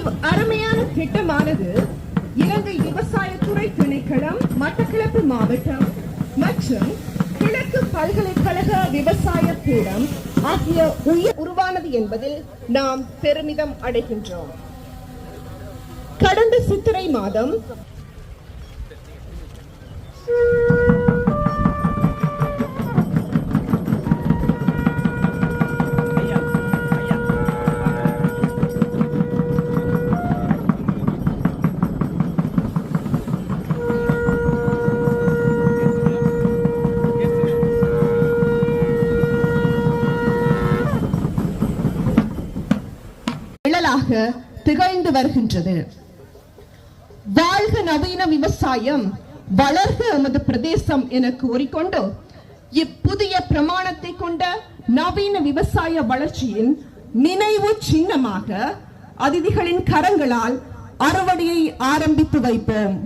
இவ் அருமையான திட்டமானது இலங்கை விவசாயத்துறை திணைக்களம், மட்டக்களப்பு மாவட்டம் மற்றும் கிழக்கு பல்கலைக்கழக விவசாய கூடம் ஆகிய உருவானது என்பதில் நாம் பெருமிதம் அடைகின்றோம். கடந்த சித்திரை மாதம் திகழ்ந்து வருகின்றது. வாழ்க நவீன விவசாயம், வளர்க எமது பிரதேசம் என கூறிக்கொண்டு இப்புதிய பிரமாணத்தை கொண்ட நவீன விவசாய வளர்ச்சியின் நினைவு சின்னமாக அதிதிகளின் கரங்களால் அறுவடையை ஆரம்பித்து வைப்போம்.